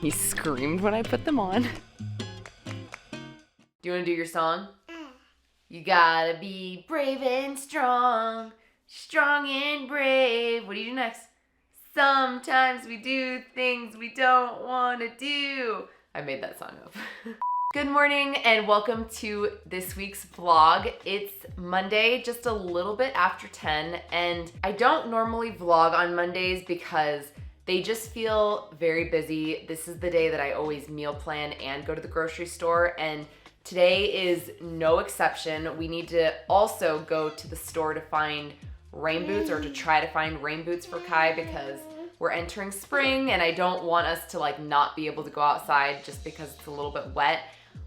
He screamed when I put them on. Do you want to do your song? You gotta be brave and strong, strong and brave. What do you do next? Sometimes we do things we don't want to do. I made that song up. Good morning and welcome to this week's vlog. It's Monday, just a little bit after 10, and I don't normally vlog on Mondays because they just feel very busy. This is the day that I always meal plan and go to the grocery store, and today is no exception. We need to also go to the store to find rain boots, or to try to find rain boots for Kai, because we're entering spring and I don't want us to not be able to go outside just because it's a little bit wet.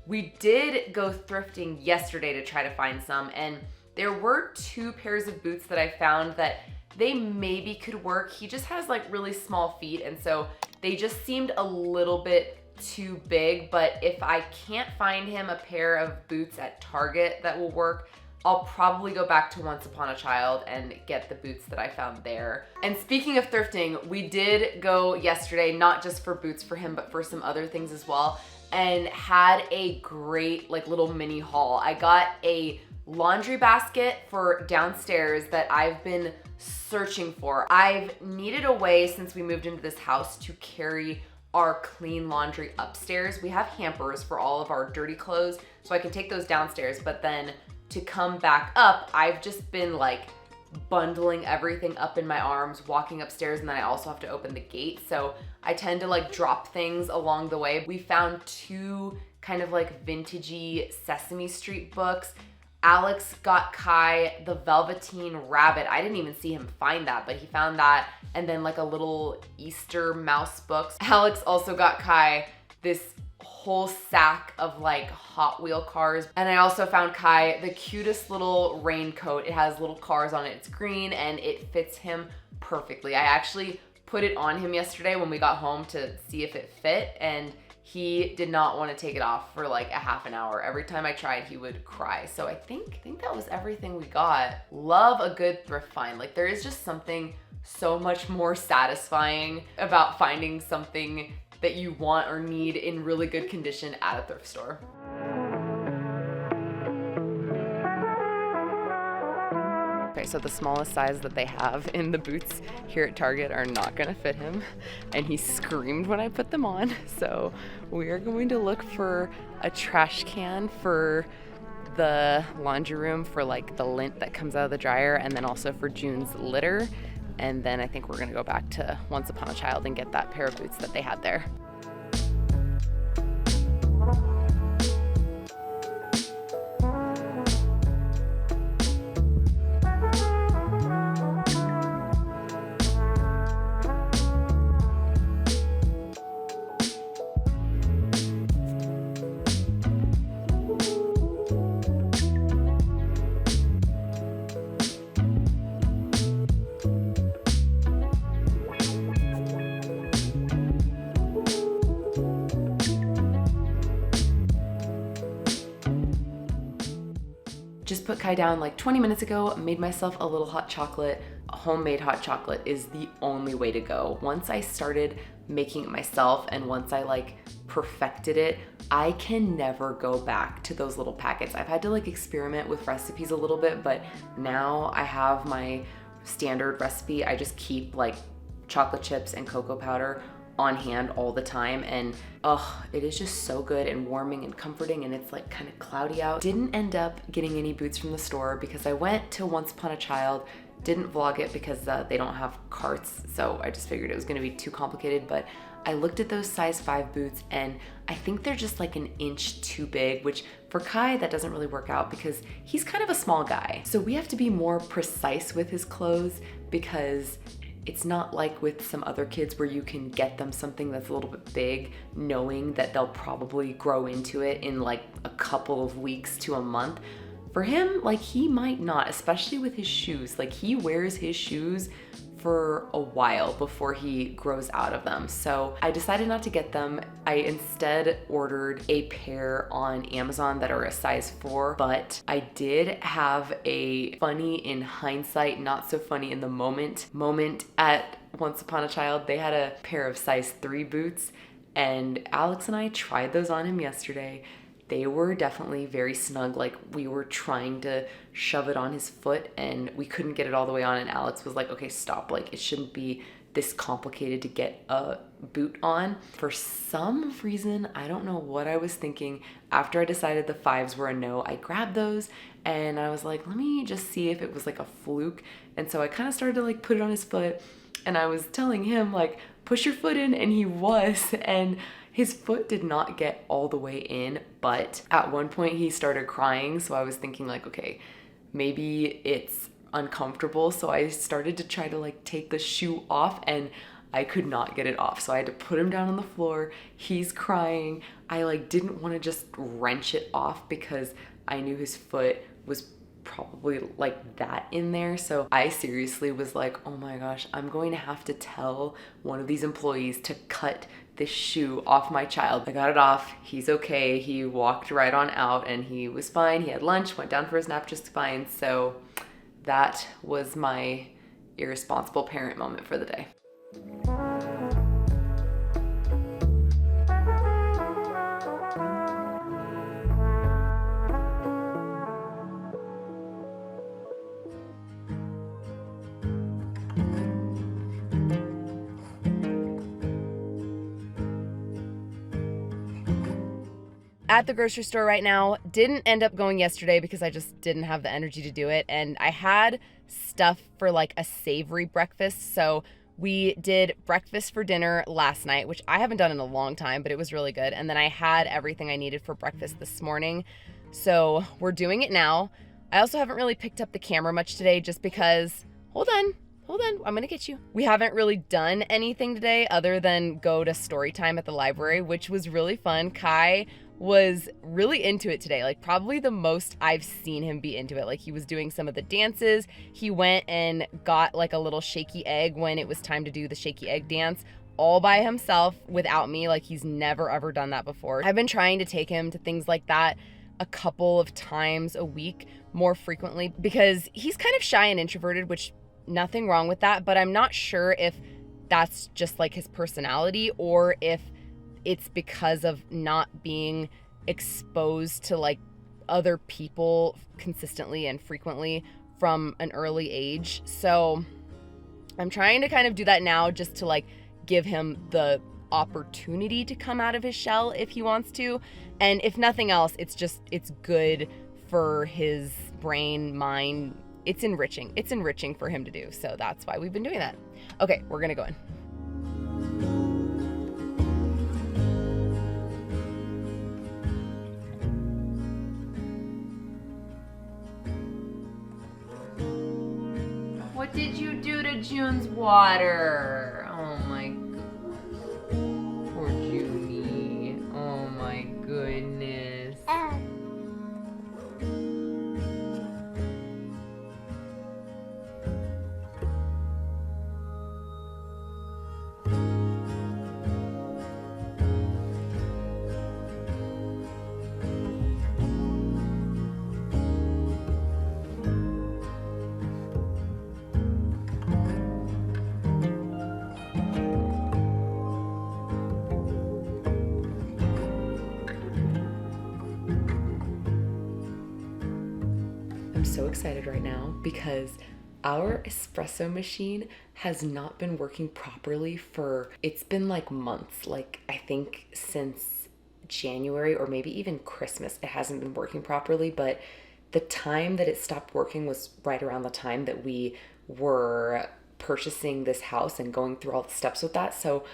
We did go thrifting yesterday to try to find some, and there were 2 pairs of boots that I found that they maybe could work. He just has really small feet, and so they just seemed a little bit too big. But if I can't find him a pair of boots at Target that will work, I'll probably go back to Once Upon a Child and get the boots that I found there. And speaking of thrifting, we did go yesterday, not just for boots for him, but for some other things as well, and had a great little mini haul. I got a laundry basket for downstairs that I've been searching for. I've needed a way since we moved into this house to carry our clean laundry upstairs. We have hampers for all of our dirty clothes, so I can take those downstairs, but then to come back up, I've just been bundling everything up in my arms, walking upstairs, and then I also have to open the gate. So I tend to drop things along the way. We found 2 kind of vintagey Sesame Street books. Alex got Kai the Velveteen Rabbit. I didn't even see him find that, but he found that. And then a little Easter mouse books. Alex also got Kai this whole sack of Hot Wheel cars. And I also found Kai the cutest little raincoat. It has little cars on it. It's green and it fits him perfectly. I actually put it on him yesterday when we got home to see if it fit, and he did not want to take it off for a half an hour. Every time I tried, he would cry. So I think that was everything we got. Love a good thrift find. There is just something so much more satisfying about finding something that you want or need in really good condition at a thrift store. Okay, so the smallest size that they have in the boots here at Target are not gonna fit him, and he screamed when I put them on. So we are going to look for a trash can for the laundry room for the lint that comes out of the dryer, and then also for June's litter. And then I think we're gonna go back to Once Upon a Child and get that pair of boots that they had there. Just put Kai down 20 minutes ago, made myself a little hot chocolate. Homemade hot chocolate is the only way to go. Once I started making it myself and once I perfected it, I can never go back to those little packets. I've had to experiment with recipes a little bit, but now I have my standard recipe. I just keep chocolate chips and cocoa powder on hand all the time, and it is just so good and warming and comforting, and it's kind of cloudy out. Didn't end up getting any boots from the store because I went to Once Upon a Child. Didn't vlog it because they don't have carts, so I just figured it was gonna be too complicated. But I looked at those size 5 boots, and I think they're just an inch too big, which for Kai that doesn't really work out because he's kind of a small guy. So we have to be more precise with his clothes, because it's not like with some other kids where you can get them something that's a little bit big, knowing that they'll probably grow into it in a couple of weeks to a month. For him, he might not, especially with his shoes. He wears his shoes for a while before he grows out of them. So I decided not to get them. I instead ordered a pair on Amazon that are a size 4, but I did have a funny in hindsight, not so funny in the moment at Once Upon a Child. They had a pair of size 3 boots, And Alex and I tried those on him yesterday. They were definitely very snug. Like, we were trying to shove it on his foot and we couldn't get it all the way on. And Alex was like, okay, stop. Like, it shouldn't be this complicated to get a boot on. For some reason, I don't know what I was thinking. After I decided the 5s were a no, I grabbed those and I was like, let me just see if it was like a fluke. And so I kind of started to like put it on his foot and I was telling him like, push your foot in, and he was, and his foot did not get all the way in, but at one point he started crying. So I was thinking like, okay, maybe it's uncomfortable. So I started to try to like take the shoe off and I could not get it off. So I had to put him down on the floor. He's crying. I like didn't want to just wrench it off because I knew his foot was probably like that in there. So I seriously was like, oh my gosh, I'm going to have to tell one of these employees to cut this shoe off my child. I got it off. He's okay. He walked right on out and he was fine. He had lunch, went down for his nap just fine. So that was my irresponsible parent moment for the day. At the grocery store right now. Didn't end up going yesterday because I just didn't have the energy to do it. And I had stuff for like a savory breakfast. So we did breakfast for dinner last night, which I haven't done in a long time, but it was really good. And then I had everything I needed for breakfast this morning. So we're doing it now. I also haven't really picked up the camera much today just because, hold on, I'm gonna get you. We haven't really done anything today other than go to story time at the library, which was really fun. Kai was really into it today, like probably the most I've seen him be into it. Like he was doing some of the dances. He went and got like a little shaky egg when it was time to do the shaky egg dance all by himself without me. Like he's never ever done that before. I've been trying to take him to things like that a couple of times a week more frequently because he's kind of shy and introverted, which nothing wrong with that, but I'm not sure if that's just like his personality or if it's because of not being exposed to like other people consistently and frequently from an early age. So I'm trying to kind of do that now just to like give him the opportunity to come out of his shell if he wants to. And if nothing else, it's good for his brain, mind. It's enriching for him to do. So that's why we've been doing that. Okay, we're gonna go in. What did you do to June's water? Oh my goodness. Poor Junie. Oh my goodness. So excited right now because our espresso machine has not been working properly it's been like months, like I think since January or maybe even Christmas. It hasn't been working properly, but the time that it stopped working was right around the time that we were purchasing this house and going through all the steps with that. So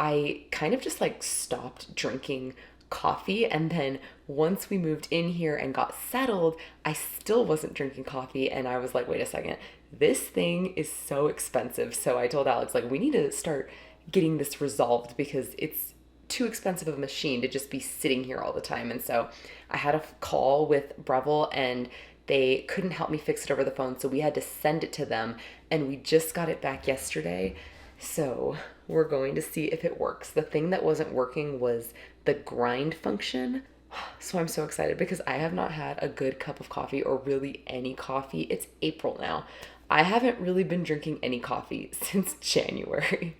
I kind of just like stopped drinking coffee, and then once we moved in here and got settled, I still wasn't drinking coffee, and I was like, wait a second, this thing is so expensive. So I told Alex, like, we need to start getting this resolved because it's too expensive of a machine to just be sitting here all the time. And so I had a call with Breville and they couldn't help me fix it over the phone, so we had to send it to them, and we just got it back yesterday. So we're going to see if it works. The thing that wasn't working was the grind function. So I'm so excited because I have not had a good cup of coffee or really any coffee. It's April now. I haven't really been drinking any coffee since January.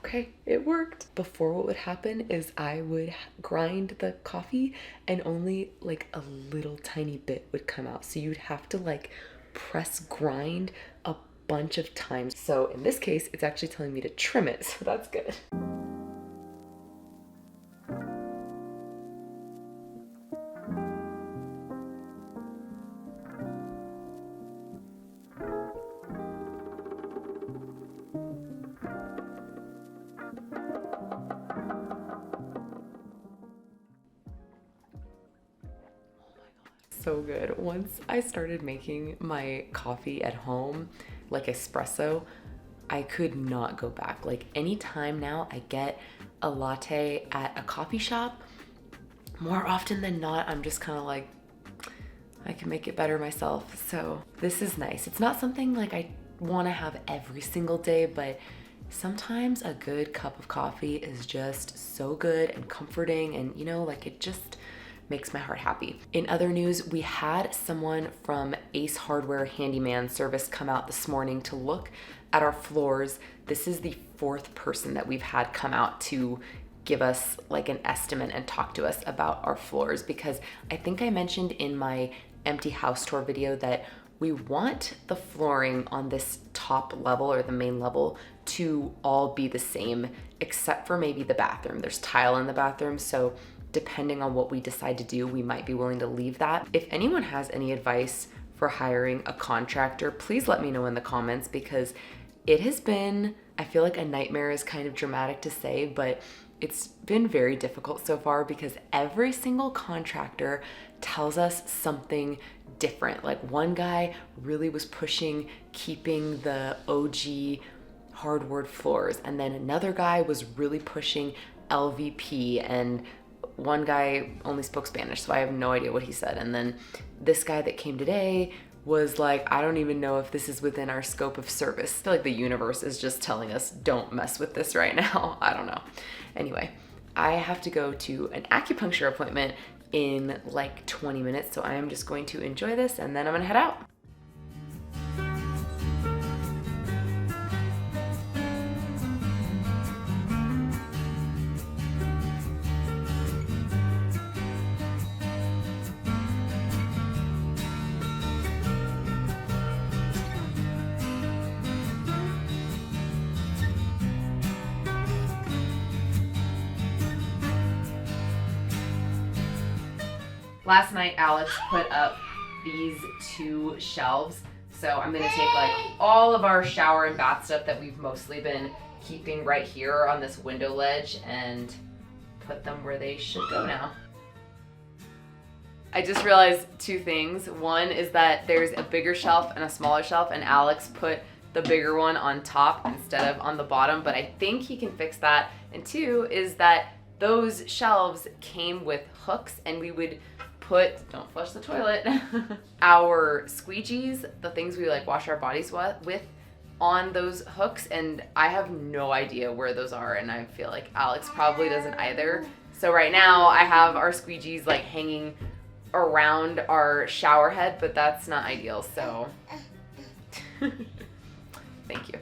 Okay, it worked. Before, what would happen is I would grind the coffee and only like a little tiny bit would come out. So you'd have to like press grind a bunch of times. So in this case, it's actually telling me to trim it. So that's good. So good. Once I started making my coffee at home, like espresso, I could not go back. Like anytime now I get a latte at a coffee shop, more often than not, I'm just kind of like, I can make it better myself. So this is nice. It's not something like I want to have every single day, but sometimes a good cup of coffee is just so good and comforting, and you know, like it just makes my heart happy. In other news, we had someone from Ace Hardware Handyman Service come out this morning to look at our floors. This is the 4th person that we've had come out to give us like an estimate and talk to us about our floors, because I think I mentioned in my empty house tour video that we want the flooring on this top level or the main level to all be the same, except for maybe the bathroom. There's tile in the bathroom, so depending on what we decide to do, we might be willing to leave that. If anyone has any advice for hiring a contractor, please let me know in the comments, because it has been, I feel like a nightmare is kind of dramatic to say, but it's been very difficult so far because every single contractor tells us something different. Like one guy really was pushing keeping the OG hardwood floors, and then another guy was really pushing LVP, and one guy only spoke Spanish, so I have no idea what he said. And then this guy that came today was like, I don't even know if this is within our scope of service. I feel like the universe is just telling us, don't mess with this right now. I don't know. Anyway, I have to go to an acupuncture appointment in like 20 minutes, so I am just going to enjoy this and then I'm gonna head out. Last night, Alex put up these 2 shelves. So I'm gonna take like all of our shower and bath stuff that we've mostly been keeping right here on this window ledge and put them where they should go now. I just realized 2 things. One is that there's a bigger shelf and a smaller shelf, and Alex put the bigger one on top instead of on the bottom, but I think he can fix that. And 2 is that those shelves came with hooks, and we would put, don't flush the toilet, our squeegees, the things we like wash our bodies with, on those hooks, and I have no idea where those are, and I feel like Alex probably doesn't either. So right now I have our squeegees like hanging around our shower head, but that's not ideal, so thank you.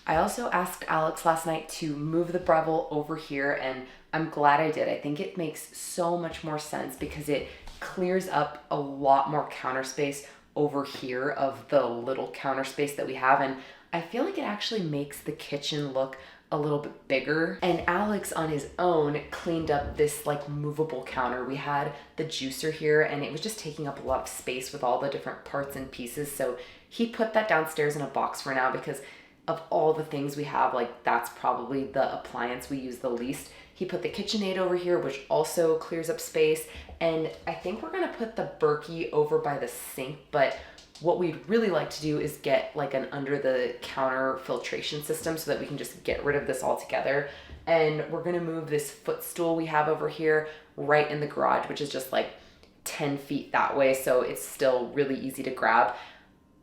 I also asked Alex last night to move the Breville over here, and I'm glad I did. I think it makes so much more sense because it clears up a lot more counter space over here of the little counter space that we have, and I feel like it actually makes the kitchen look a little bit bigger. And Alex on his own cleaned up this like movable counter. We had the juicer here and it was just taking up a lot of space with all the different parts and pieces, so he put that downstairs in a box for now because of all the things we have, like that's probably the appliance we use the least. He put the KitchenAid over here, which also clears up space. And I think we're gonna put the Berkey over by the sink, but what we'd really like to do is get like an under the counter filtration system so that we can just get rid of this altogether. And we're gonna move this footstool we have over here right in the garage, which is just like 10 feet that way, so it's still really easy to grab.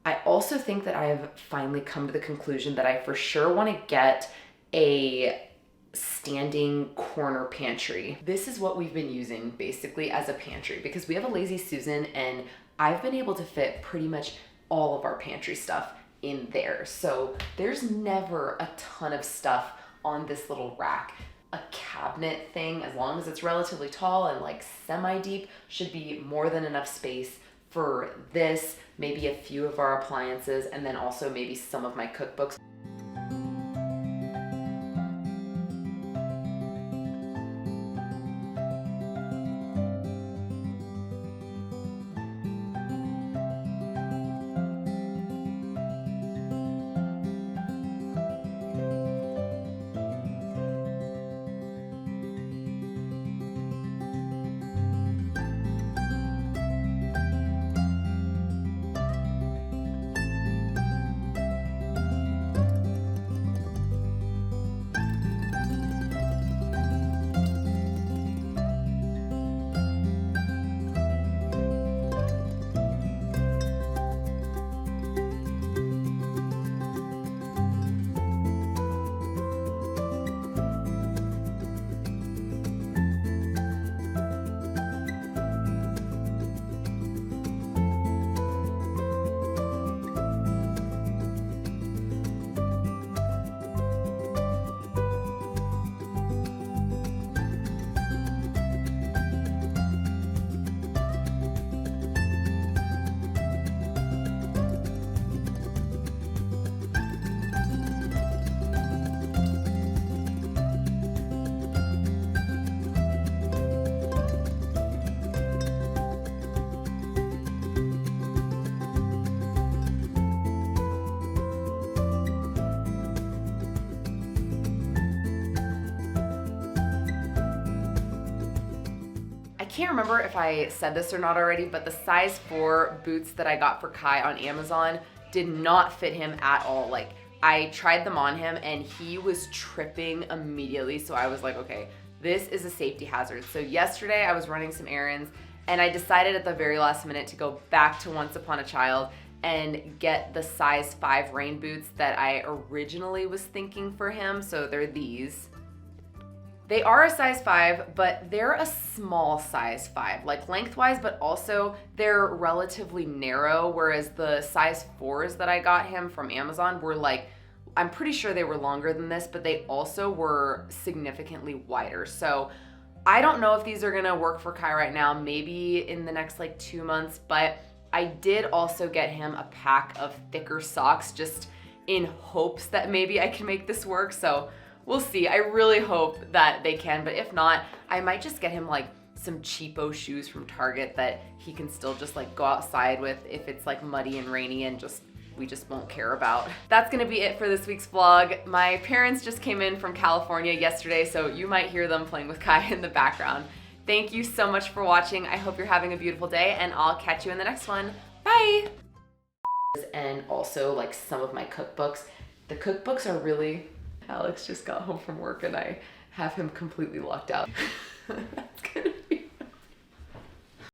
I also think that I have finally come to the conclusion that I for sure wanna get a standing corner pantry. This is what we've been using basically as a pantry because we have a Lazy Susan and I've been able to fit pretty much all of our pantry stuff in there. So there's never a ton of stuff on this little rack. A cabinet thing, as long as it's relatively tall and like semi-deep, should be more than enough space for this, maybe a few of our appliances, and then also maybe some of my cookbooks. I can't remember if I said this or not already, but the size 4 boots that I got for Kai on Amazon did not fit him at all. Like, I tried them on him and he was tripping immediately. So I was like, okay, this is a safety hazard. So yesterday I was running some errands and I decided at the very last minute to go back to Once Upon a Child and get the size 5 rain boots that I originally was thinking for him. So they're these. They are a size 5, but they're a small size 5, like lengthwise, but also they're relatively narrow, whereas the size 4s that I got him from Amazon were like, I'm pretty sure they were longer than this, but they also were significantly wider. So I don't know if these are gonna work for Kai right now, maybe in the next like 2 months, but I did also get him a pack of thicker socks just in hopes that maybe I can make this work. So we'll see. I really hope that they can, but if not, I might just get him like some cheapo shoes from Target that he can still just like go outside with if it's like muddy and rainy and we just won't care about. That's gonna be it for this week's vlog. My parents just came in from California yesterday, so you might hear them playing with Kai in the background. Thank you so much for watching. I hope you're having a beautiful day and I'll catch you in the next one. Bye! And also like some of my cookbooks. The cookbooks are really, Alex just got home from work and I have him completely locked out. That's gonna